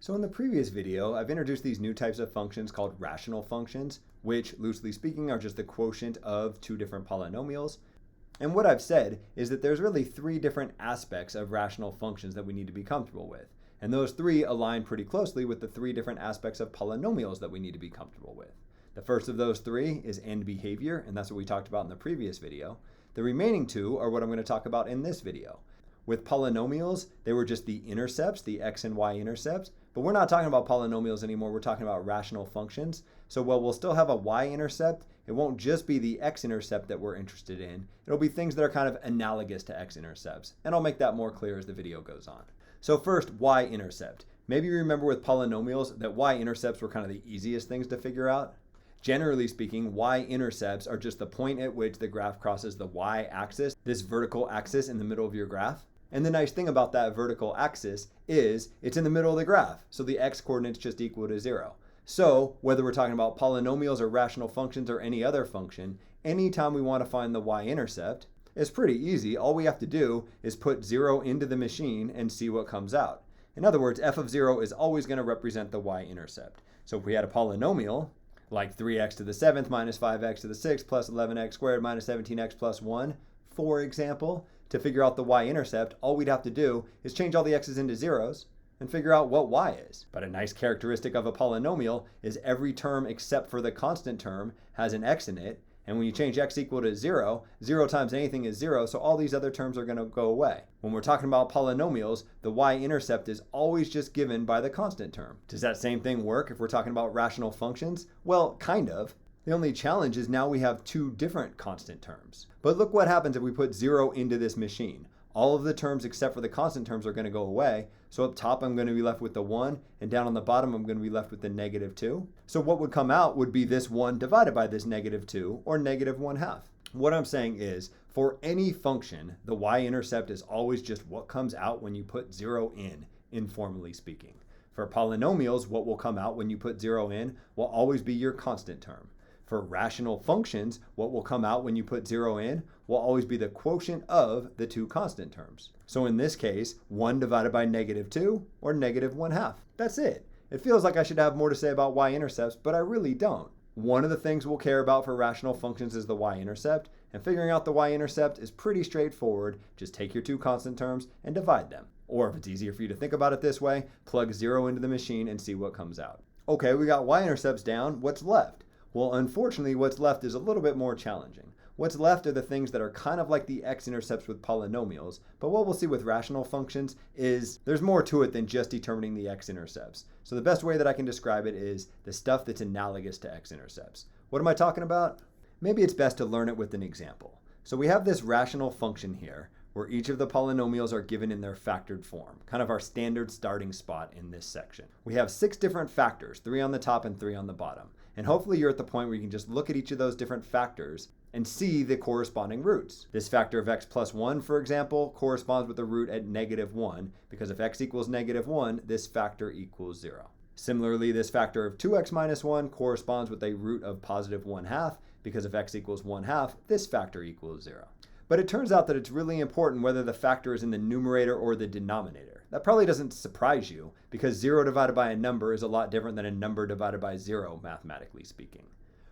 So in the previous video, I've introduced these new types of functions called rational functions, which loosely speaking are just the quotient of two different polynomials. And what I've said is that there's really three different aspects of rational functions that we need to be comfortable with. And those three align pretty closely with the three different aspects of polynomials that we need to be comfortable with. The first of those three is end behavior, and that's what we talked about in the previous video. The remaining two are what I'm going to talk about in this video. With polynomials, they were just the intercepts, the x and y intercepts, but we're not talking about polynomials anymore, we're talking about rational functions. So while we'll still have a y-intercept, it won't just be the x-intercept that we're interested in. It'll be things that are kind of analogous to x-intercepts, and I'll make that more clear as the video goes on. So first, y-intercept. Maybe you remember with polynomials that y-intercepts were kind of the easiest things to figure out. Generally speaking, y-intercepts are just the point at which the graph crosses the y-axis, this vertical axis in the middle of your graph. And the nice thing about that vertical axis is it's in the middle of the graph, so the x-coordinate's just equal to 0. So whether we're talking about polynomials or rational functions or any other function, anytime we want to find the y-intercept, it's pretty easy. All we have to do is put 0 into the machine and see what comes out. In other words, f of 0 is always going to represent the y-intercept. So if we had a polynomial, like 3x to the 7th minus 5x to the 6th plus 11x squared minus 17x plus 1, for example, to figure out the y-intercept, all we'd have to do is change all the x's into zeros and figure out what y is. But a nice characteristic of a polynomial is every term except for the constant term has an x in it, and when you change x equal to 0, 0 times anything is 0, so all these other terms are going to go away. When we're talking about polynomials, the y-intercept is always just given by the constant term. Does that same thing work if we're talking about rational functions? Well, kind of. The only challenge is now we have two different constant terms. But look what happens if we put 0 into this machine. All of the terms except for the constant terms are going to go away. So up top I'm going to be left with the 1, and down on the bottom I'm going to be left with the negative 2. So what would come out would be this 1 divided by this negative 2, or negative 1/2. What I'm saying is, for any function, the y-intercept is always just what comes out when you put 0 in, informally speaking. For polynomials, what will come out when you put 0 in will always be your constant term. For rational functions, what will come out when you put 0 in will always be the quotient of the two constant terms. So in this case, 1 divided by negative 2, or negative 1/2. That's it. It feels like I should have more to say about y-intercepts, but I really don't. One of the things we'll care about for rational functions is the y-intercept, and figuring out the y-intercept is pretty straightforward. Just take your two constant terms and divide them. Or if it's easier for you to think about it this way, plug 0 into the machine and see what comes out. Okay, we got y-intercepts down. What's left? Well, unfortunately, what's left is a little bit more challenging. What's left are the things that are kind of like the x-intercepts with polynomials, but what we'll see with rational functions is there's more to it than just determining the x-intercepts. So the best way that I can describe it is the stuff that's analogous to x-intercepts. What am I talking about? Maybe it's best to learn it with an example. So we have this rational function here, where each of the polynomials are given in their factored form, kind of our standard starting spot in this section. We have 6 different factors, 3 on the top and 3 on the bottom. And hopefully you're at the point where you can just look at each of those different factors and see the corresponding roots. This factor of x plus 1, for example, corresponds with the root at negative 1, because if x equals negative 1, this factor equals 0. Similarly, this factor of 2x minus 1 corresponds with a root of positive 1/2, because if x equals 1/2, this factor equals 0. But it turns out that it's really important whether the factor is in the numerator or the denominator. That probably doesn't surprise you, because 0 divided by a number is a lot different than a number divided by 0, mathematically speaking.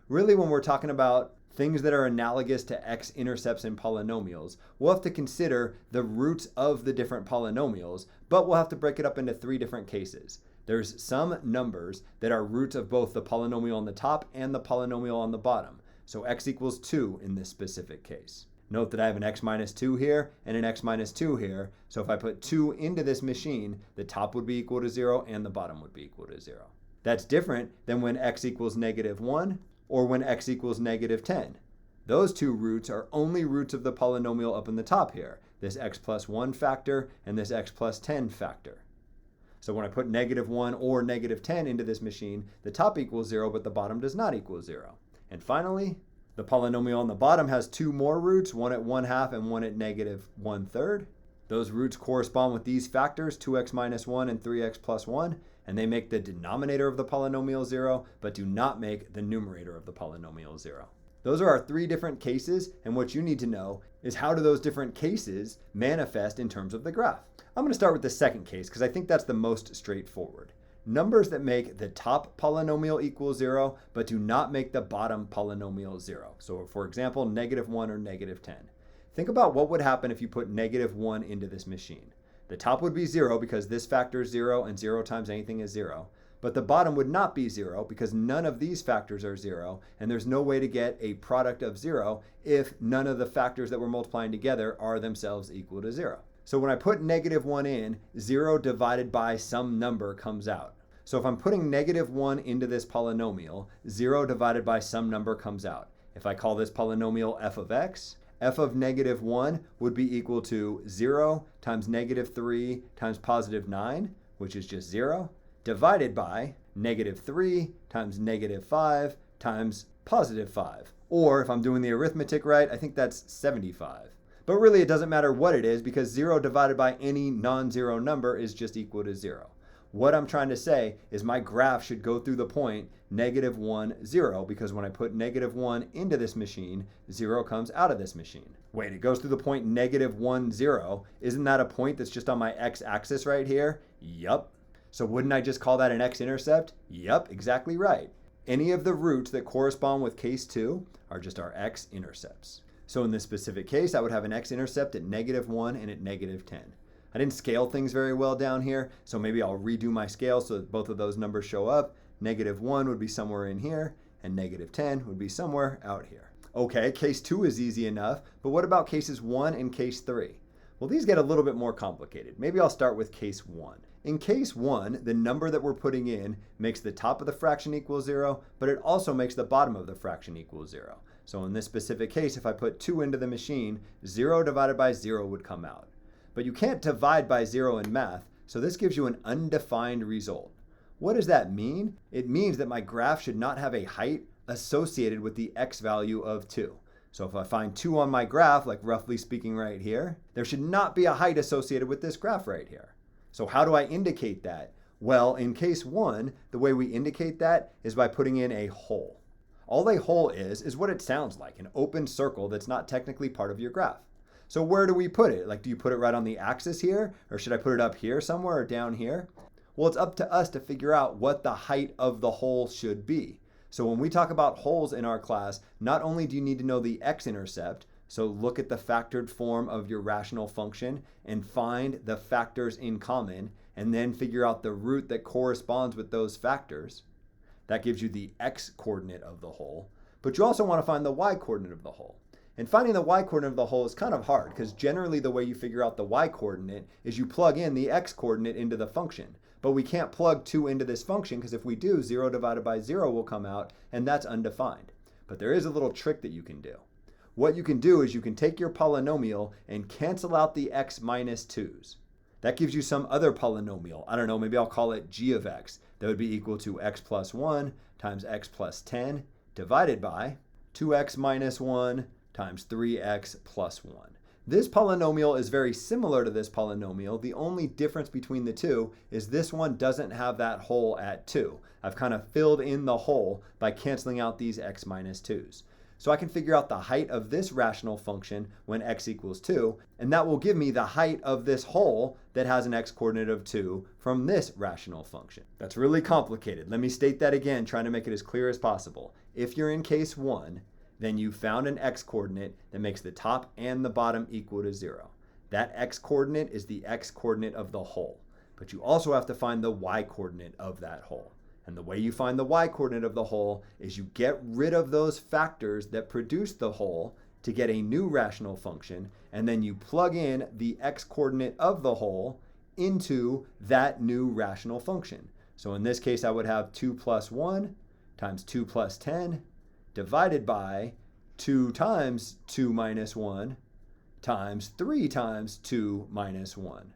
Really, when we're talking about things that are analogous to x-intercepts in polynomials, we'll have to consider the roots of the different polynomials, but we'll have to break it up into 3 different cases. There's some numbers that are roots of both the polynomial on the top and the polynomial on the bottom. So x equals 2 in this specific case. Note that I have an x minus 2 here and an x minus 2 here. So if I put 2 into this machine, the top would be equal to 0 and the bottom would be equal to 0. That's different than when x equals negative 1 or when x equals negative 10. Those two roots are only roots of the polynomial up in the top here, this x plus 1 factor and this x plus 10 factor. So when I put negative 1 or negative 10 into this machine, the top equals 0, but the bottom does not equal 0. And finally, the polynomial on the bottom has 2 more roots, one at 1/2 and one at negative 1/3. Those roots correspond with these factors, 2x minus 1 and 3x plus 1, and they make the denominator of the polynomial 0, but do not make the numerator of the polynomial 0. Those are our 3 different cases, and what you need to know is how do those different cases manifest in terms of the graph. I'm going to start with the second case because I think that's the most straightforward. numbers that make the top polynomial equal 0, but do not make the bottom polynomial 0. So for example, -1 or -10. Think about what would happen if you put -1 into this machine. The top would be 0 because this factor is 0 and 0 times anything is 0. But the bottom would not be 0 because none of these factors are 0, and there's no way to get a product of 0 if none of the factors that we're multiplying together are themselves equal to 0. So when I put -1 in, 0 divided by some number comes out. So if I'm putting -1 into this polynomial, 0 divided by some number comes out. If I call this polynomial f of x, f of -1 would be equal to 0 times -3 times +9, which is just 0, divided by -3 times -5 times +5. Or if I'm doing the arithmetic right, I think that's 75. But really it doesn't matter what it is because 0 divided by any non-zero number is just equal to 0. What I'm trying to say is my graph should go through the point -1, 0, because when I put -1 into this machine, 0 comes out of this machine. Wait, it goes through the point -1, 0. Isn't that a point that's just on my x-axis right here? Yup. So wouldn't I just call that an x-intercept? Yup, exactly right. Any of the roots that correspond with case 2 are just our x-intercepts. So in this specific case, I would have an x-intercept at -1 and at -10. I didn't scale things very well down here, so maybe I'll redo my scale so that both of those numbers show up. -1 would be somewhere in here, and -10 would be somewhere out here. Okay, case 2 is easy enough, but what about cases 1 and case 3? Well, these get a little bit more complicated. Maybe I'll start with case 1. In case 1, the number that we're putting in makes the top of the fraction equal 0, but it also makes the bottom of the fraction equal 0. So in this specific case, if I put 2 into the machine, 0 divided by 0 would come out. But you can't divide by 0 in math, so this gives you an undefined result. What does that mean? It means that my graph should not have a height associated with the x value of 2. So if I find 2 on my graph, like roughly speaking right here, there should not be a height associated with this graph right here. So how do I indicate that? Well, in case 1, the way we indicate that is by putting in a hole. All a hole is what it sounds like, an open circle that's not technically part of your graph. So where do we put it? Like, do you put it right on the axis here? Or should I put it up here somewhere or down here? Well, it's up to us to figure out what the height of the hole should be. So when we talk about holes in our class, not only do you need to know the x-intercept, so look at the factored form of your rational function and find the factors in common, and then figure out the root that corresponds with those factors. That gives you the x-coordinate of the hole. But you also want to find the y-coordinate of the hole. And finding the y-coordinate of the hole is kind of hard because generally the way you figure out the y-coordinate is you plug in the x-coordinate into the function. But we can't plug 2 into this function because if we do, 0 divided by 0 will come out, and that's undefined. But there is a little trick that you can do. What you can do is you can take your polynomial and cancel out the x minus 2's. That gives you some other polynomial. I don't know, maybe I'll call it g of x. That would be equal to x plus 1 times x plus 10 divided by 2x minus 1 times 3x plus 1. This polynomial is very similar to this polynomial. The only difference between the two is this one doesn't have that hole at 2. I've kind of filled in the hole by canceling out these x minus 2's. So I can figure out the height of this rational function when x equals 2, and that will give me the height of this hole that has an x-coordinate of 2 from this rational function. That's really complicated. Let me state that again, trying to make it as clear as possible. If you're in case 1, then you found an x-coordinate that makes the top and the bottom equal to 0. That x-coordinate is the x-coordinate of the hole, but you also have to find the y-coordinate of that hole. And the way you find the y-coordinate of the hole is you get rid of those factors that produce the hole to get a new rational function, and then you plug in the x-coordinate of the hole into that new rational function. So in this case, I would have 2 plus 1 times 2 plus 10 divided by 2 times 2 minus 1 times 3 times 2 minus 1.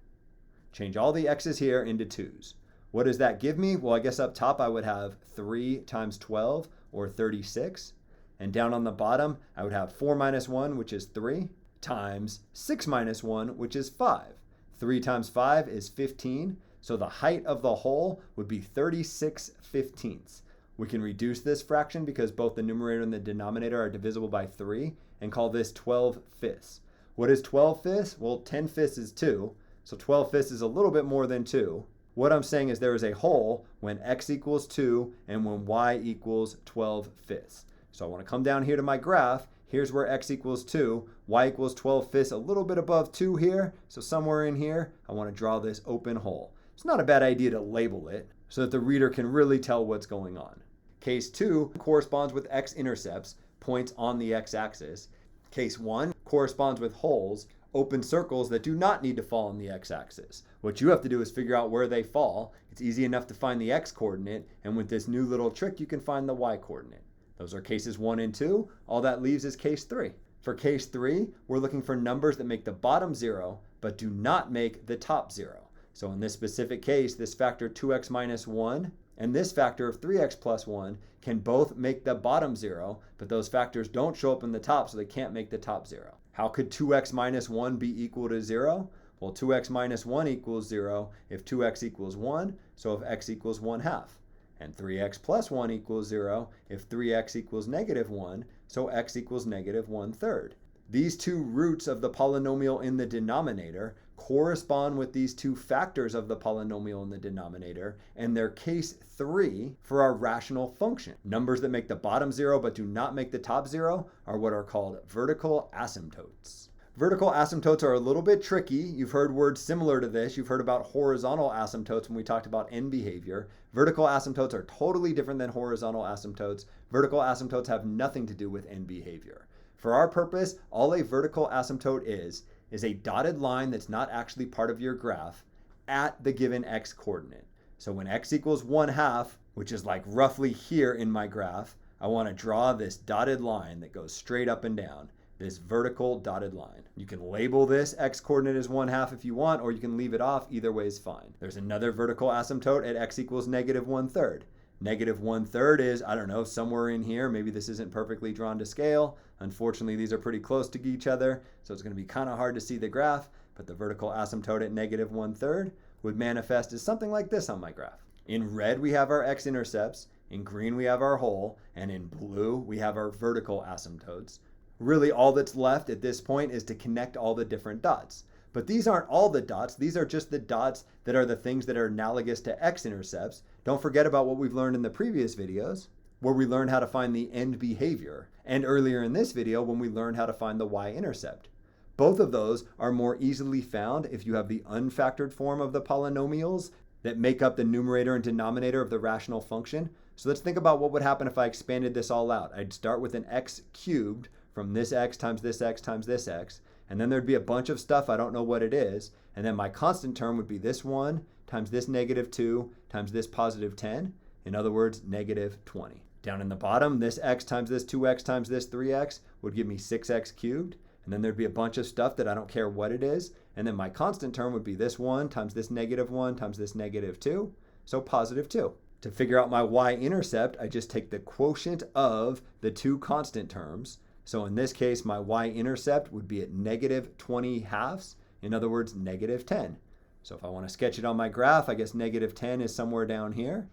Change all the x's here into 2's. What does that give me? Well, I guess up top I would have 3 times 12, or 36. And down on the bottom, I would have 4 minus 1, which is 3, times 6 minus 1, which is 5. 3 times 5 is 15. So the height of the hole would be 36/15. We can reduce this fraction because both the numerator and the denominator are divisible by 3 and call this 12/5. What is 12/5? Well, 10/5 is 2. So 12/5 is a little bit more than 2. What I'm saying is there is a hole when x equals 2 and when y equals 12/5. So I want to come down here to my graph. Here's where x equals 2, y equals 12/5, a little bit above 2 here. So somewhere in here, I want to draw this open hole. It's not a bad idea to label it so that the reader can really tell what's going on. Case 2 corresponds with x-intercepts, points on the x-axis. Case 1 corresponds with holes, open circles that do not need to fall on the x-axis. What you have to do is figure out where they fall. It's easy enough to find the x-coordinate, and with this new little trick, you can find the y-coordinate. Those are cases 1 and 2. All that leaves is case 3. For case 3, we're looking for numbers that make the bottom 0, but do not make the top 0. So in this specific case, this factor 2x minus 1 and this factor of 3x plus 1 can both make the bottom 0, but those factors don't show up in the top, so they can't make the top 0. How could 2x minus 1 be equal to 0? Well, 2x minus 1 equals 0 if 2x equals 1, so if x equals 1/2. And 3x plus 1 equals 0 if 3x equals negative 1, so x equals negative 1/3. These two roots of the polynomial in the denominator correspond with these two factors of the polynomial in the denominator, and they're case 3 for our rational function. Numbers that make the bottom 0 but do not make the top 0 are what are called vertical asymptotes. Vertical asymptotes are a little bit tricky. You've heard words similar to this. You've heard about horizontal asymptotes when we talked about end behavior. Vertical asymptotes are totally different than horizontal asymptotes. Vertical asymptotes have nothing to do with end behavior. For our purpose, all a vertical asymptote is a dotted line that's not actually part of your graph at the given x coordinate. So when x equals 1/2, which is like roughly here in my graph, I want to draw this dotted line that goes straight up and down, this vertical dotted line. You can label this x coordinate as 1/2 if you want, or you can leave it off. Either way is fine. There's another vertical asymptote at x equals negative 1/3. Negative 1/3 is, I don't know, somewhere in here. Maybe this isn't perfectly drawn to scale. Unfortunately, these are pretty close to each other, so it's going to be kind of hard to see the graph, but the vertical asymptote at negative 1/3 would manifest as something like this on my graph. In red, we have our x-intercepts. In green, we have our hole. And in blue, we have our vertical asymptotes. Really, all that's left at this point is to connect all the different dots. But these aren't all the dots. These are just the dots that are the things that are analogous to x-intercepts. Don't forget about what we've learned in the previous videos, where we learned how to find the end behavior, and earlier in this video when we learned how to find the y-intercept. Both of those are more easily found if you have the unfactored form of the polynomials that make up the numerator and denominator of the rational function. So let's think about what would happen if I expanded this all out. I'd start with an x cubed from this x times this x times this x, and then there'd be a bunch of stuff, I don't know what it is, and then my constant term would be this 1 times this negative 2 times this positive 10, in other words, negative 20. Down in the bottom, this x times this 2x times this 3x would give me 6x cubed, and then there'd be a bunch of stuff that I don't care what it is, and then my constant term would be this 1 times this negative 1 times this negative 2, so positive 2. To figure out my y-intercept, I just take the quotient of the two constant terms. So in this case, my y-intercept would be at negative 20/2, in other words, negative 10. So if I want to sketch it on my graph, I guess negative 10 is somewhere down here.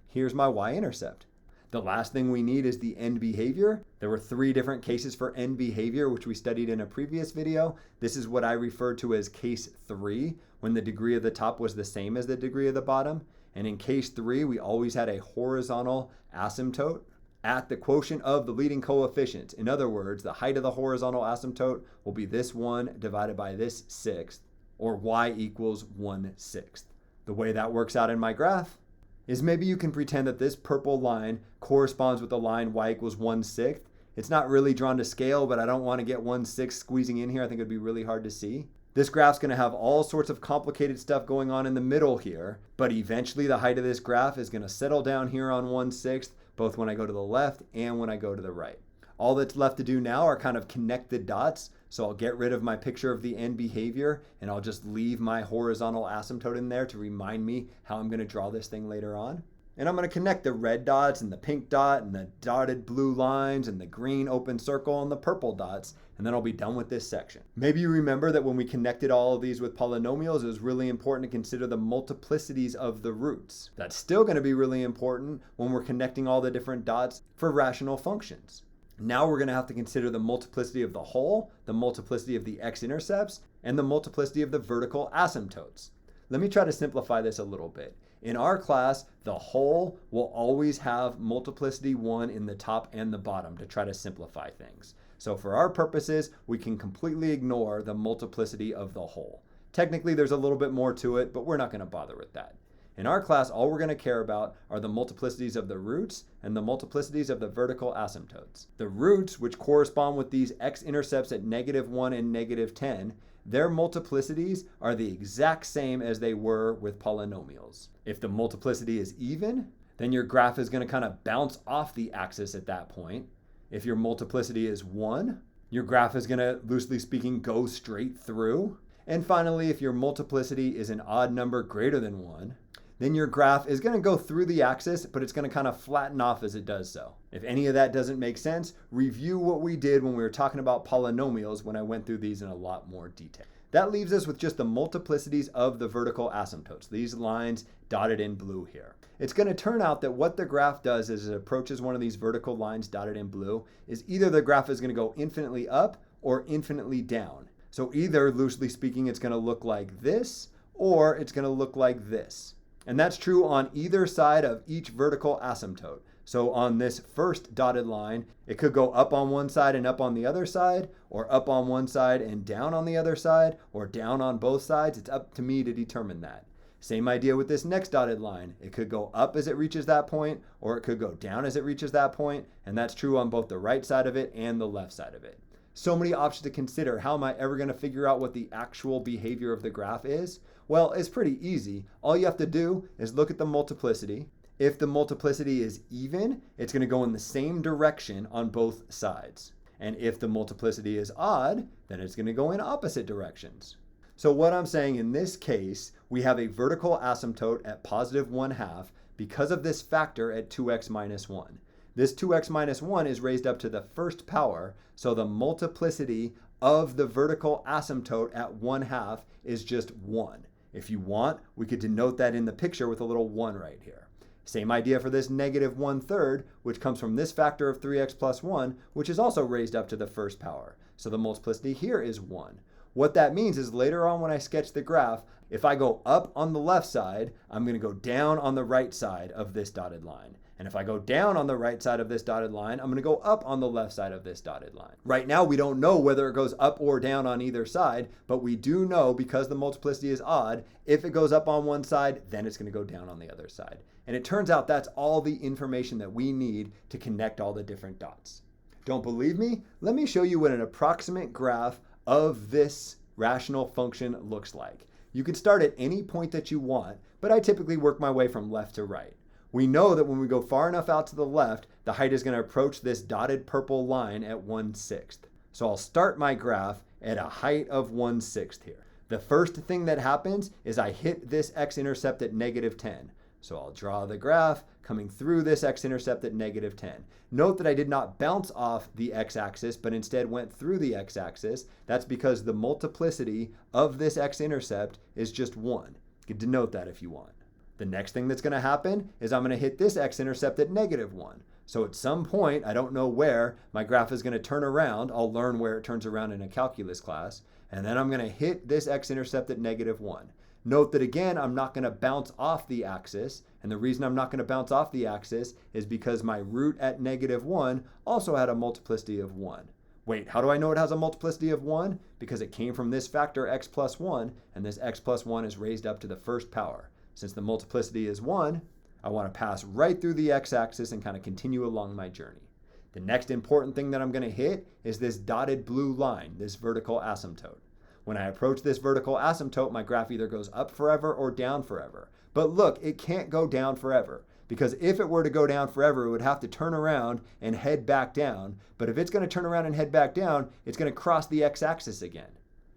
Here's my y-intercept. The last thing we need is the end behavior. There were 3 different cases for end behavior, which we studied in a previous video. This is what I referred to as case 3, when the degree of the top was the same as the degree of the bottom. And in case 3, we always had a horizontal asymptote at the quotient of the leading coefficient. In other words, the height of the horizontal asymptote will be this 1 divided by this 6th, or y equals 1/6. The way that works out in my graph is maybe you can pretend that this purple line corresponds with the line y equals 1/6. It's not really drawn to scale, but I don't want to get 1/6 squeezing in here. I think it'd be really hard to see. This graph's going to have all sorts of complicated stuff going on in the middle here, but eventually the height of this graph is going to settle down here on 1/6, both when I go to the left and when I go to the right. All that's left to do now are kind of connect the dots. So I'll get rid of my picture of the end behavior and I'll just leave my horizontal asymptote in there to remind me how I'm going to draw this thing later on. And I'm going to connect the red dots and the pink dot and the dotted blue lines and the green open circle and the purple dots, and then I'll be done with this section. Maybe you remember that when we connected all of these with polynomials, it was really important to consider the multiplicities of the roots. That's still going to be really important when we're connecting all the different dots for rational functions. Now we're going to have to consider the multiplicity of the whole, the multiplicity of the x-intercepts, and the multiplicity of the vertical asymptotes. Let me try to simplify this a little bit. In our class, the whole will always have multiplicity 1 in the top and the bottom to try to simplify things. So for our purposes, we can completely ignore the multiplicity of the whole. Technically, there's a little bit more to it, but we're not going to bother with that. In our class, all we're going to care about are the multiplicities of the roots and the multiplicities of the vertical asymptotes. The roots, which correspond with these x-intercepts at -1 and -10, their multiplicities are the exact same as they were with polynomials. If the multiplicity is even, then your graph is going to kind of bounce off the axis at that point. If your multiplicity is 1, your graph is going to, loosely speaking, go straight through. And finally, if your multiplicity is an odd number greater than 1, then your graph is going to go through the axis, but it's going to kind of flatten off as it does so. If any of that doesn't make sense, review what we did when we were talking about polynomials when I went through these in a lot more detail. That leaves us with just the multiplicities of the vertical asymptotes, these lines dotted in blue here. It's going to turn out that what the graph does as it approaches one of these vertical lines dotted in blue is either the graph is going to go infinitely up or infinitely down. So either, loosely speaking, it's going to look like this, or it's going to look like this. And that's true on either side of each vertical asymptote. So on this first dotted line, it could go up on one side and up on the other side, or up on one side and down on the other side, or down on both sides. It's up to me to determine that. Same idea with this next dotted line. It could go up as it reaches that point, or it could go down as it reaches that point. And that's true on both the right side of it and the left side of it. So many options to consider. How am I ever going to figure out what the actual behavior of the graph is? Well, it's pretty easy. All you have to do is look at the multiplicity. If the multiplicity is even, it's going to go in the same direction on both sides. And if the multiplicity is odd, then it's going to go in opposite directions. So what I'm saying in this case, we have a vertical asymptote at +1/2 because of this factor at 2x minus 1. This 2x minus 1 is raised up to the first power, so the multiplicity of the vertical asymptote at 1/2 is just 1. If you want, we could denote that in the picture with a little 1 right here. Same idea for this -1/3, which comes from this factor of 3x plus 1, which is also raised up to the first power. So the multiplicity here is 1. What that means is later on when I sketch the graph, if I go up on the left side, I'm going to go down on the right side of this dotted line. And if I go down on the right side of this dotted line, I'm going to go up on the left side of this dotted line. Right now, we don't know whether it goes up or down on either side, but we do know because the multiplicity is odd, if it goes up on one side, then it's going to go down on the other side. And it turns out that's all the information that we need to connect all the different dots. Don't believe me? Let me show you what an approximate graph of this rational function looks like. You can start at any point that you want, but I typically work my way from left to right. We know that when we go far enough out to the left, the height is going to approach this dotted purple line at 1/6. So I'll start my graph at a height of 1/6 here. The first thing that happens is I hit this x-intercept at -10. So I'll draw the graph coming through this x-intercept at -10. Note that I did not bounce off the x-axis, but instead went through the x-axis. That's because the multiplicity of this x-intercept is just 1. You can denote that if you want. The next thing that's going to happen is I'm going to hit this x-intercept at -1. So at some point, I don't know where, my graph is going to turn around. I'll learn where it turns around in a calculus class. And then I'm going to hit this x-intercept at -1. Note that again, I'm not going to bounce off the axis. And the reason I'm not going to bounce off the axis is because my root at -1 also had a multiplicity of 1. Wait, how do I know it has a multiplicity of 1? Because it came from this factor x plus 1, and this x plus 1 is raised up to the first power. Since the multiplicity is 1, I want to pass right through the x-axis and kind of continue along my journey. The next important thing that I'm going to hit is this dotted blue line, this vertical asymptote. When I approach this vertical asymptote, my graph either goes up forever or down forever. But look, it can't go down forever, because if it were to go down forever, it would have to turn around and head back down. But if it's going to turn around and head back down, it's going to cross the x-axis again.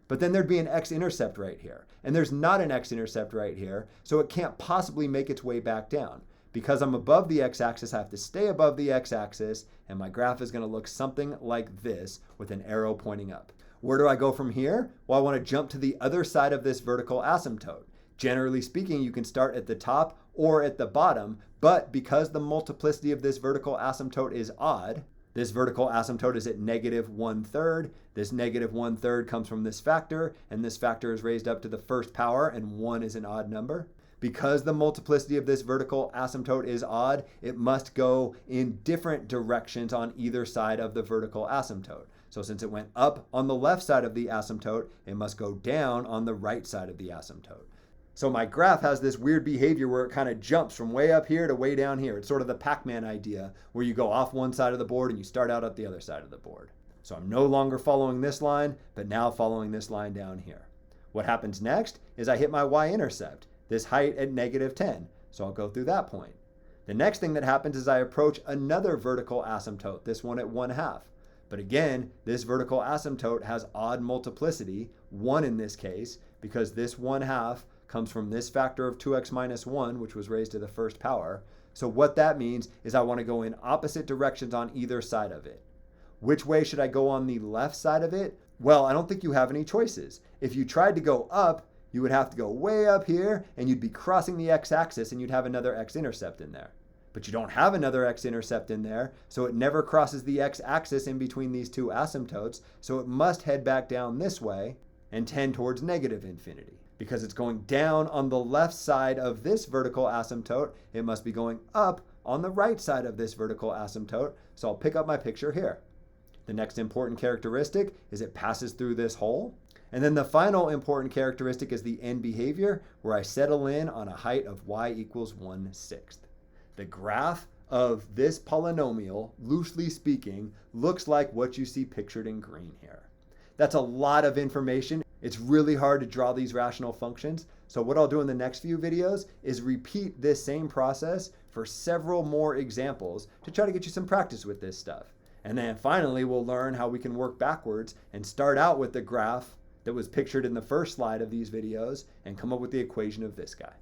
But then there'd be an x-intercept right here. And there's not an x-intercept right here, so it can't possibly make its way back down. Because I'm above the x-axis, I have to stay above the x-axis, and my graph is going to look something like this with an arrow pointing up. Where do I go from here? Well, I want to jump to the other side of this vertical asymptote. Generally speaking, you can start at the top or at the bottom, but because the multiplicity of this vertical asymptote is odd, This vertical asymptote is at -1/3. This -1/3 comes from this factor, and this factor is raised up to the first power, and 1 is an odd number. Because the multiplicity of this vertical asymptote is odd, it must go in different directions on either side of the vertical asymptote. So since it went up on the left side of the asymptote, it must go down on the right side of the asymptote. So my graph has this weird behavior where it kind of jumps from way up here to way down here. It's sort of the Pac-Man idea where you go off one side of the board and you start out at the other side of the board. So I'm no longer following this line, but now following this line down here. What happens next is I hit my Y-intercept, this height at -10. So I'll go through that point. The next thing that happens is I approach another vertical asymptote, this one at 1/2. But again, this vertical asymptote has odd multiplicity, 1 in this case, because this 1/2 comes from this factor of 2x minus 1, which was raised to the first power. So what that means is I want to go in opposite directions on either side of it. Which way should I go on the left side of it? Well, I don't think you have any choices. If you tried to go up, you would have to go way up here, and you'd be crossing the x-axis, and you'd have another x-intercept in there. But you don't have another x-intercept in there, so it never crosses the x-axis in between these two asymptotes, so it must head back down this way and tend towards -infinity. Because it's going down on the left side of this vertical asymptote, it must be going up on the right side of this vertical asymptote, so I'll pick up my picture here. The next important characteristic is it passes through this hole. And then the final important characteristic is the end behavior, where I settle in on a height of y equals 1/6. The graph of this polynomial, loosely speaking, looks like what you see pictured in green here. That's a lot of information. It's really hard to draw these rational functions. So what I'll do in the next few videos is repeat this same process for several more examples to try to get you some practice with this stuff. And then finally, we'll learn how we can work backwards and start out with the graph that was pictured in the first slide of these videos and come up with the equation of this guy.